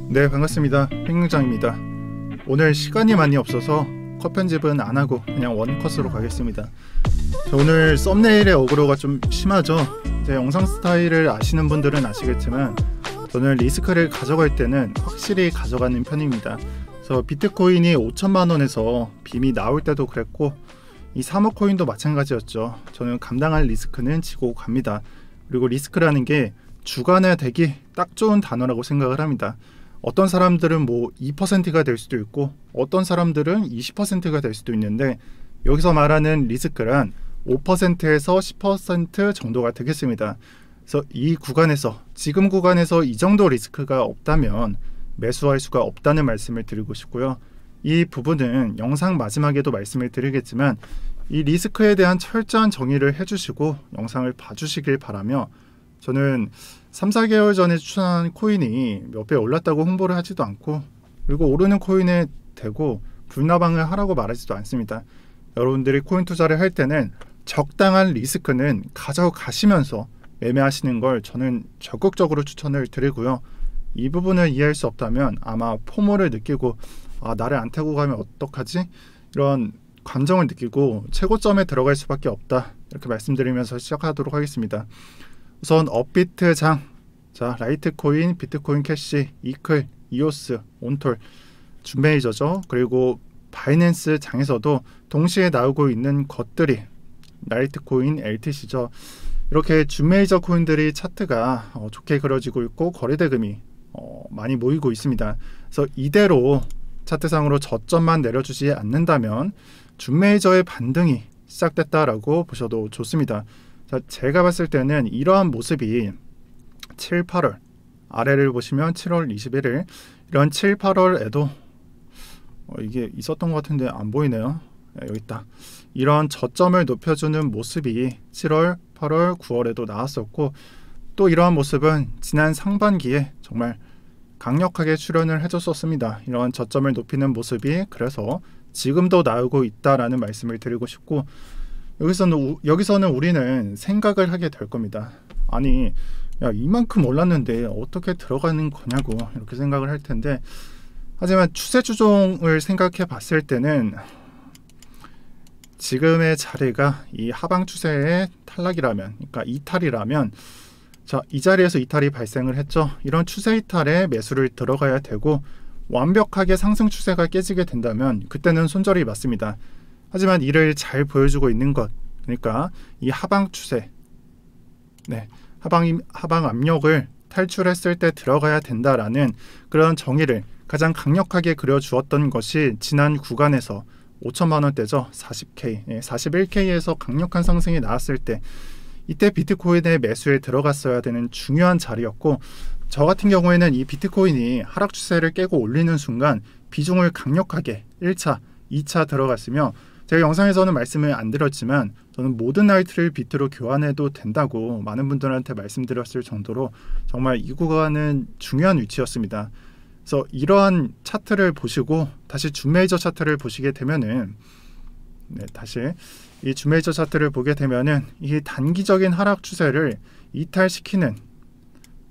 네, 반갑습니다. 팽룡장입니다. 오늘 시간이 많이 없어서 컷 편집은 안하고 그냥 원컷으로 가겠습니다. 오늘 썸네일의 어그로가 좀 심하죠? 제 영상 스타일을 아시는 분들은 아시겠지만 저는 리스크를 가져갈 때는 확실히 가져가는 편입니다. 그래서 비트코인이 5천만원에서 빔이 나올 때도 그랬고 이 사모코인도 마찬가지였죠. 저는 감당할 리스크는 지고 갑니다. 그리고 리스크라는 게 주관화되기 딱 좋은 단어라고 생각을 합니다. 어떤 사람들은 뭐 2%가 될 수도 있고 어떤 사람들은 20%가 될 수도 있는데 여기서 말하는 리스크란 5%에서 10% 정도가 되겠습니다. 그래서 이 구간에서 지금 구간에서 이 정도 리스크가 없다면 매수할 수가 없다는 말씀을 드리고 싶고요. 이 부분은 영상 마지막에도 말씀을 드리겠지만 이 리스크에 대한 철저한 정의를 해주시고 영상을 봐주시길 바라며 저는 3-4개월 전에 추천한 코인이 몇 배 올랐다고 홍보를 하지도 않고 그리고 오르는 코인에 대고 불나방을 하라고 말하지도 않습니다. 여러분들이 코인 투자를 할 때는 적당한 리스크는 가져가시면서 매매하시는 걸 저는 적극적으로 추천을 드리고요. 이 부분을 이해할 수 없다면 아마 포모를 느끼고 나를 안 타고 가면 어떡하지? 이런 감정을 느끼고 최고점에 들어갈 수밖에 없다. 이렇게 말씀드리면서 시작하도록 하겠습니다. 우선 업비트 장, 자 라이트코인, 비트코인 캐시, 이클, 이오스, 온톨, 준메이저죠. 그리고 바이낸스 장에서도 동시에 나오고 있는 것들이 라이트코인, LTC죠. 이렇게 준메이저 코인들이 차트가 좋게 그려지고 있고 거래대금이 많이 모이고 있습니다. 그래서 이대로 차트상으로 저점만 내려주지 않는다면 준메이저의 반등이 시작됐다라고 보셔도 좋습니다. 자, 제가 봤을 때는 이러한 모습이 7, 8월 아래를 보시면 7월 21일 이런 7, 8월에도 이게 있었던 것 같은데 안 보이네요. 여기 있다. 이런 저점을 높여주는 모습이 7월, 8월, 9월에도 나왔었고 또 이러한 모습은 지난 상반기에 정말 강력하게 출현을 해줬었습니다. 이런 저점을 높이는 모습이 그래서 지금도 나오고 있다라는 말씀을 드리고 싶고 여기서는 우리는 생각을 하게 될 겁니다. 아니 야 이만큼 올랐는데 어떻게 들어가는 거냐고 이렇게 생각을 할 텐데 하지만 추세 추종을 생각해 봤을 때는 지금의 자리가 이 하방 추세의 탈락이라면 그러니까 이탈이라면 자, 이 자리에서 이탈이 발생을 했죠. 이런 추세 이탈에 매수를 들어가야 되고 완벽하게 상승 추세가 깨지게 된다면 그때는 손절이 맞습니다. 하지만 이를 잘 보여주고 있는 것 그러니까 이 하방 추세 하방 압력을 탈출했을 때 들어가야 된다라는 그런 정의를 가장 강력하게 그려주었던 것이 지난 구간에서 5천만원대죠. 40K, 41K에서 강력한 상승이 나왔을 때 이때 비트코인의 매수에 들어갔어야 되는 중요한 자리였고 저 같은 경우에는 이 비트코인이 하락 추세를 깨고 올리는 순간 비중을 강력하게 1차, 2차 들어갔으며 제가 영상에서는 말씀을 안 드렸지만 저는 모든 라이트를 비트로 교환해도 된다고 많은 분들한테 말씀드렸을 정도로 정말 이 구간은 중요한 위치였습니다. 그래서 이러한 차트를 보시고 다시 준메이저 차트를 보시게 되면은 다시 이 준메이저 차트를 보게 되면은 이 단기적인 하락 추세를 이탈시키는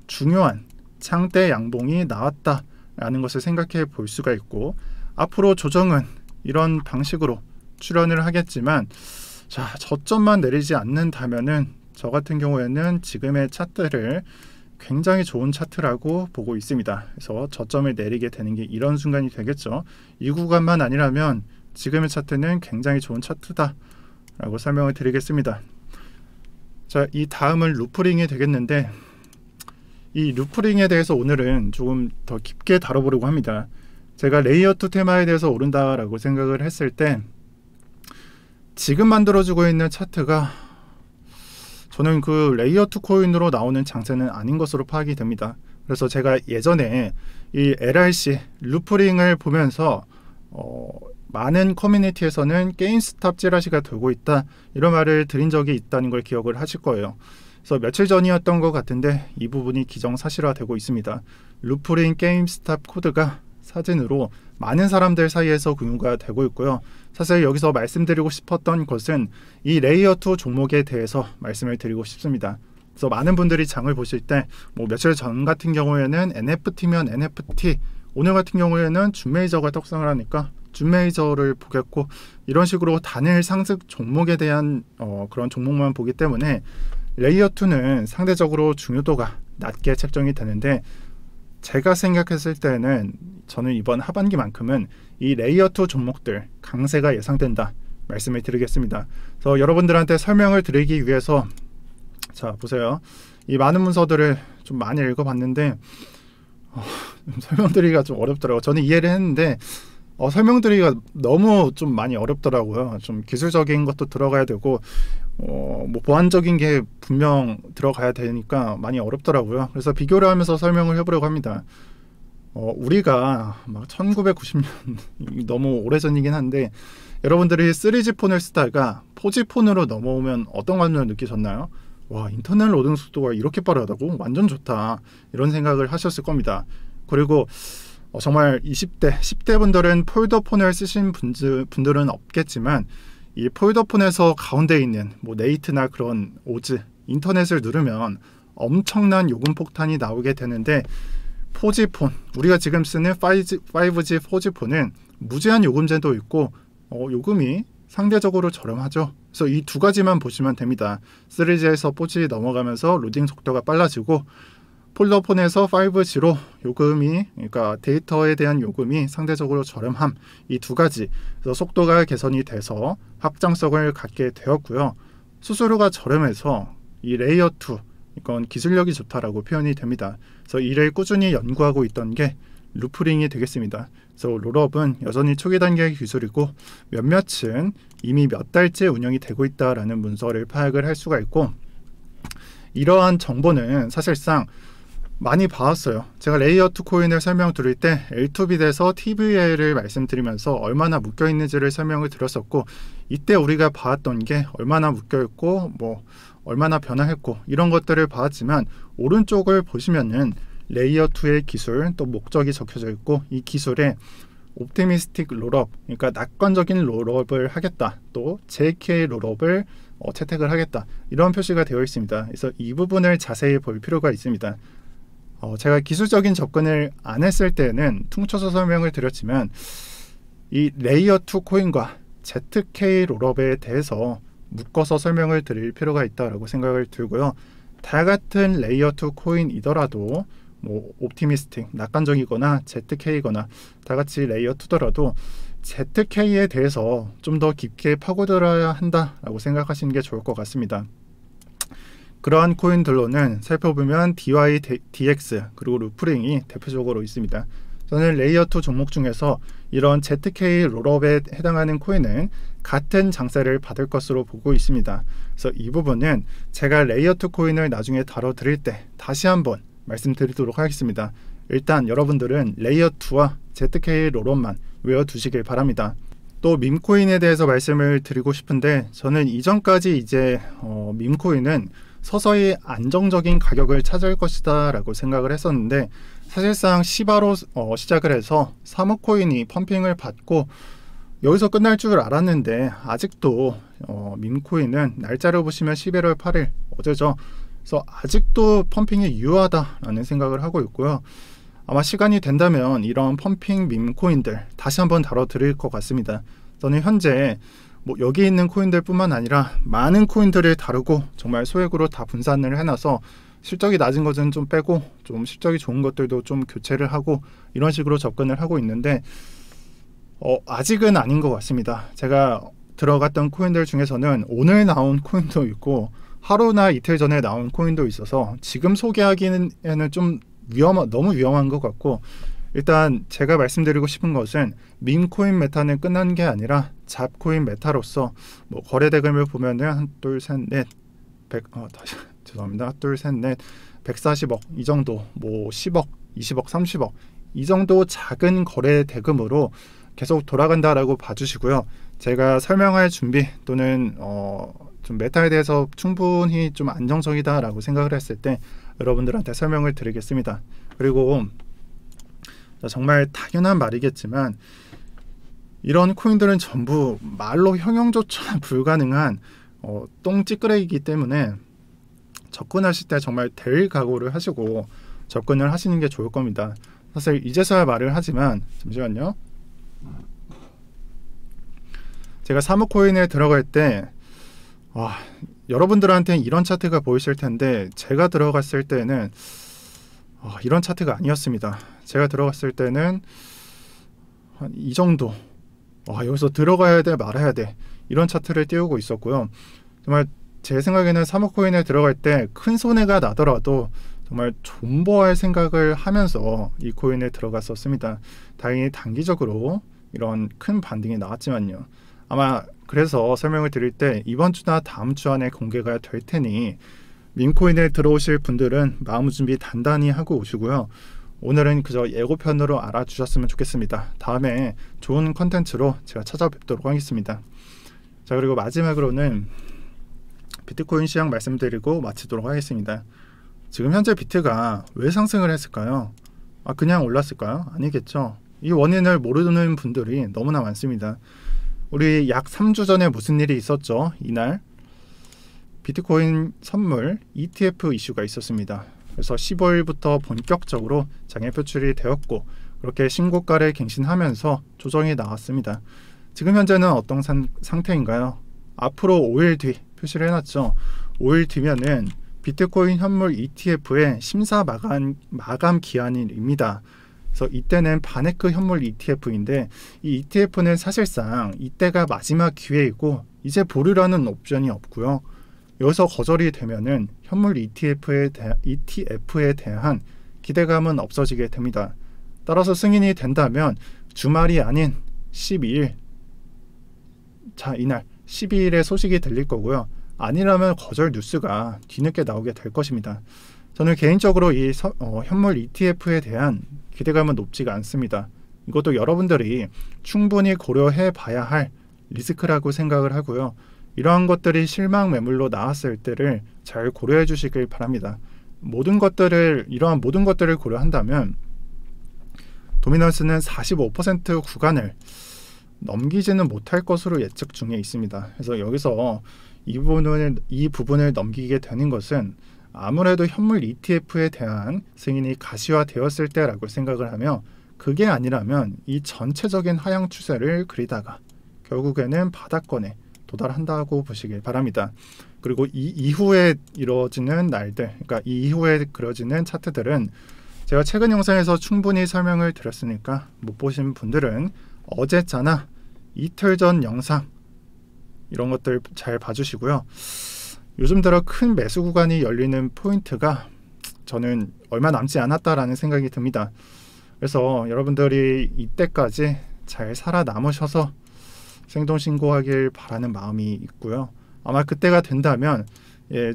중요한 장대 양봉이 나왔다라는 것을 생각해 볼 수가 있고 앞으로 조정은 이런 방식으로 출현을 하겠지만 자 저점만 내리지 않는다면은 저 같은 경우에는 지금의 차트를 굉장히 좋은 차트라고 보고 있습니다. 그래서 저점을 내리게 되는 게 이런 순간이 되겠죠. 이 구간만 아니라면 지금의 차트는 굉장히 좋은 차트다 라고 설명을 드리겠습니다. 자, 이 다음은 루프링이 되겠는데 이 루프링에 대해서 오늘은 조금 더 깊게 다뤄보려고 합니다. 제가 레이어2 테마에 대해서 오른다라고 생각을 했을 때 지금 만들어지고 있는 차트가 저는 그 레이어2 코인으로 나오는 장세는 아닌 것으로 파악이 됩니다. 그래서 제가 예전에 이 LRC 루프링을 보면서 많은 커뮤니티에서는 게임스탑 찌라시가 돌고 있다 이런 말을 드린 적이 있다는 걸 기억을 하실 거예요. 그래서 며칠 전이었던 것 같은데 이 부분이 기정사실화되고 있습니다. 루프링 게임스탑 코드가 사진으로 많은 사람들 사이에서 공유가 되고 있고요. 사실 여기서 말씀드리고 싶었던 것은 이 레이어2 종목에 대해서 말씀을 드리고 싶습니다. 그래서 많은 분들이 장을 보실 때 뭐 며칠 전 같은 경우에는 NFT면 NFT, 오늘 같은 경우에는 준 메이저가 떡상을 하니까 준 메이저를 보겠고, 이런 식으로 단일 상승 종목에 대한 그런 종목만 보기 때문에 레이어 2는 상대적으로 중요도가 낮게 책정이 되는데, 제가 생각했을 때는 저는 이번 하반기만큼은 이 레이어 2 종목들 강세가 예상된다 말씀을 드리겠습니다. 그래서 여러분들한테 설명을 드리기 위해서, 자 보세요, 이 많은 문서들을 좀 많이 읽어봤는데 설명드리기가 좀 어렵더라고요. 저는 이해를 했는데 설명드리기가 너무 좀 많이 어렵더라고요. 좀 기술적인 것도 들어가야 되고 뭐 보안적인 게 분명 들어가야 되니까 많이 어렵더라고요. 그래서 비교를 하면서 설명을 해보려고 합니다. 우리가 막 1990년 너무 오래전이긴 한데, 여러분들이 3G 폰을 쓰다가 4G 폰으로 넘어오면 어떤 감정을 느끼셨나요? 와, 인터넷 로딩 속도가 이렇게 빠르다고? 완전 좋다, 이런 생각을 하셨을 겁니다. 그리고 정말 20대, 10대 분들은 폴더폰을 쓰신 분들은 없겠지만, 이 폴더폰에서 가운데 있는 뭐 네이트나 그런 오즈, 인터넷을 누르면 엄청난 요금 폭탄이 나오게 되는데, 4G 폰, 우리가 지금 쓰는 5G, 4G 폰은 무제한 요금제도 있고 요금이 상대적으로 저렴하죠. 그래서 이 두 가지만 보시면 됩니다. 3G에서 4G 넘어가면서 로딩 속도가 빨라지고, 폴더폰에서 5G로 요금이, 그러니까 데이터에 대한 요금이 상대적으로 저렴함, 이 두 가지, 그래서 속도가 개선이 돼서 확장성을 갖게 되었고요. 수수료가 저렴해서 이 레이어 2, 이건 기술력이 좋다라고 표현이 됩니다. 그래서 이를 꾸준히 연구하고 있던 게 루프링이 되겠습니다. 그래서 롤업은 여전히 초기 단계의 기술이고, 몇몇은 이미 몇 달째 운영이 되고 있다라는 문서를 파악을 할 수가 있고, 이러한 정보는 사실상 많이 봐왔어요. 제가 레이어 2 코인을 설명드릴 때 L2빗에서 TVL을 말씀드리면서 얼마나 묶여있는지를 설명을 드렸었고, 이때 우리가 봐왔던 게 얼마나 묶여있고 뭐 얼마나 변화했고 이런 것들을 봐왔지만, 오른쪽을 보시면은 레이어 2의 기술 또 목적이 적혀져 있고, 이 기술에 옵티미스틱 롤업, 그러니까 낙관적인 롤업을 하겠다, 또 JK 롤업을 채택을 하겠다, 이런 표시가 되어 있습니다. 그래서 이 부분을 자세히 볼 필요가 있습니다. 제가 기술적인 접근을 안 했을 때는 퉁쳐서 설명을 드렸지만, 이 레이어 2 코인과 ZK 롤업에 대해서 묶어서 설명을 드릴 필요가 있다고 생각을 들고요. 다 같은 레이어 2 코인이더라도 뭐 옵티미스틱, 낙관적이거나 ZK거나 다 같이 레이어 2더라도 ZK에 대해서 좀 더 깊게 파고들어야 한다라고 생각하시는 게 좋을 것 같습니다. 그러한 코인들로는 살펴보면 DYDX 그리고 루프링이 대표적으로 있습니다. 저는 레이어 2 종목 중에서 이런 ZK 롤업에 해당하는 코인은 같은 장세를 받을 것으로 보고 있습니다. 그래서 이 부분은 제가 레이어 2 코인을 나중에 다뤄드릴 때 다시 한번 말씀드리도록 하겠습니다. 일단 여러분들은 레이어 2와 ZK 롤업만 외워두시길 바랍니다. 또 밈코인에 대해서 말씀을 드리고 싶은데, 저는 이전까지 이제 밈코인은 서서히 안정적인 가격을 찾을 것이다 라고 생각을 했었는데, 사실상 시바로 시작을 해서 사모코인이 펌핑을 받고 여기서 끝날 줄 알았는데, 아직도 밈코인은 날짜를 보시면 11월 8일 어제죠. 그래서 아직도 펌핑이 유효하다라는 생각을 하고 있고요. 아마 시간이 된다면 이런 펌핑 밈코인들 다시 한번 다뤄드릴 것 같습니다. 저는 현재 뭐 여기 있는 코인들 뿐만 아니라 많은 코인들을 다루고 정말 소액으로 다 분산을 해놔서 실적이 낮은 것은 좀 빼고 좀 실적이 좋은 것들도 좀 교체를 하고 이런 식으로 접근을 하고 있는데, 아직은 아닌 것 같습니다. 제가 들어갔던 코인들 중에서는 오늘 나온 코인도 있고 하루나 이틀 전에 나온 코인도 있어서 지금 소개하기에는 좀 너무 위험한 것 같고, 일단 제가 말씀드리고 싶은 것은 밈코인 메타는 끝난 게 아니라 잡코인 메타로서 뭐 거래 대금을 보면은 한 둘 셋 넷 죄송합니다. 둘 셋 넷 140억 이 정도, 뭐 10억 20억 30억 이 정도 작은 거래 대금으로 계속 돌아간다라고 봐주시고요. 제가 설명할 준비 또는 좀 메타에 대해서 충분히 좀 안정적이다라고 생각을 했을 때 여러분들한테 설명을 드리겠습니다. 그리고 정말 당연한 말이겠지만, 이런 코인들은 전부 말로 형용조차 불가능한 똥찌끄레기이기 때문에 접근하실 때 정말 될 각오를 하시고 접근을 하시는 게 좋을 겁니다. 사실 이제서야 말을 하지만 잠시만요. 제가 사모코인에 들어갈 때 여러분들한테는 이런 차트가 보이실 텐데 제가 들어갔을 때는 이런 차트가 아니었습니다. 제가 들어갔을 때는 한 이 정도, 여기서 들어가야 돼 말아야 돼 이런 차트를 띄우고 있었고요. 정말 제 생각에는 사모코인에 들어갈 때 큰 손해가 나더라도 정말 존버할 생각을 하면서 이 코인에 들어갔었습니다. 다행히 단기적으로 이런 큰 반등이 나왔지만요. 아마 그래서 설명을 드릴 때 이번 주나 다음 주 안에 공개가 될 테니 민코인에 들어오실 분들은 마음 준비 단단히 하고 오시고요. 오늘은 그저 예고편으로 알아주셨으면 좋겠습니다. 다음에 좋은 컨텐츠로 제가 찾아뵙도록 하겠습니다. 자, 그리고 마지막으로는 비트코인 시장 말씀드리고 마치도록 하겠습니다. 지금 현재 비트가 왜 상승을 했을까요? 그냥 올랐을까요? 아니겠죠. 이 원인을 모르는 분들이 너무나 많습니다. 우리 약 3주 전에 무슨 일이 있었죠? 이날 비트코인 선물 ETF 이슈가 있었습니다. 그래서 15일부터 본격적으로 장애 표출이 되었고 그렇게 신고가를 갱신하면서 조정이 나왔습니다. 지금 현재는 어떤 상태인가요? 앞으로 5일 뒤 표시를 해놨죠. 5일 뒤면은 비트코인 현물 ETF의 심사 마감 기한입니다. 그래서 이때는 바네크 현물 ETF인데 이 ETF는 사실상 이때가 마지막 기회이고 이제 보류라는 옵션이 없고요. 여기서 거절이 되면은 현물 ETF에 대한 기대감은 없어지게 됩니다. 따라서 승인이 된다면 주말이 아닌 12일, 이날 12일에 소식이 들릴 거고요. 아니라면 거절 뉴스가 뒤늦게 나오게 될 것입니다. 저는 개인적으로 이 현물 ETF에 대한 기대감은 높지가 않습니다. 이것도 여러분들이 충분히 고려해 봐야 할 리스크라고 생각을 하고요. 이러한 것들이 실망 매물로 나왔을 때를 잘 고려해 주시길 바랍니다. 이러한 모든 것들을 고려한다면 도미넌스는 45% 구간을 넘기지는 못할 것으로 예측 중에 있습니다. 그래서 여기서 이 부분을 넘기게 되는 것은 아무래도 현물 ETF에 대한 승인이 가시화되었을 때라고 생각을 하며 그게 아니라면 이 전체적인 하향 추세를 그리다가 결국에는 바닥권에 도달한다고 보시길 바랍니다. 그리고 이 이후에 이루어지는 날들, 그러니까 이 이후에 그려지는 차트들은 제가 최근 영상에서 충분히 설명을 드렸으니까 못 보신 분들은 어제자나 이틀 전 영상 이런 것들 잘 봐주시고요. 요즘 들어 큰 매수 구간이 열리는 포인트가 저는 얼마 남지 않았다라는 생각이 듭니다. 그래서 여러분들이 이때까지 잘 살아남으셔서 생존신고하길 바라는 마음이 있고요. 아마 그때가 된다면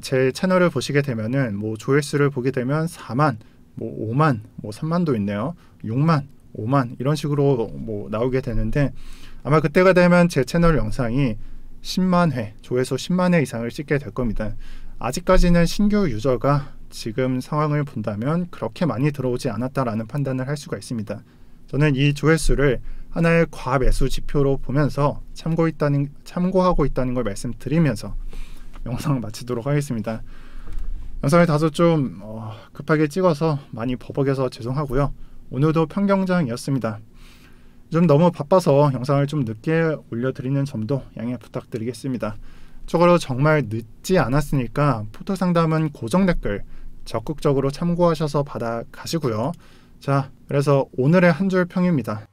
제 채널을 보시게 되면은 조회수를 보게 되면 4만, 5만, 3만도 있네요. 6만, 5만 이런 식으로 나오게 되는데 아마 그때가 되면 제 채널 영상이 10만 회, 조회수 10만 회 이상을 찍게 될 겁니다. 아직까지는 신규 유저가 지금 상황을 본다면 그렇게 많이 들어오지 않았다라는 판단을 할 수가 있습니다. 저는 이 조회수를 하나의 과매수 지표로 보면서 참고하고 있다는 걸 말씀드리면서 영상을 마치도록 하겠습니다. 영상을 다소 좀 급하게 찍어서 많이 버벅여서 죄송하고요. 오늘도 평경장이었습니다. 좀 너무 바빠서 영상을 좀 늦게 올려드리는 점도 양해 부탁드리겠습니다. 추가로 정말 늦지 않았으니까 포토 상담은 고정 댓글 적극적으로 참고하셔서 받아가시고요. 자, 그래서 오늘의 한 줄 평입니다.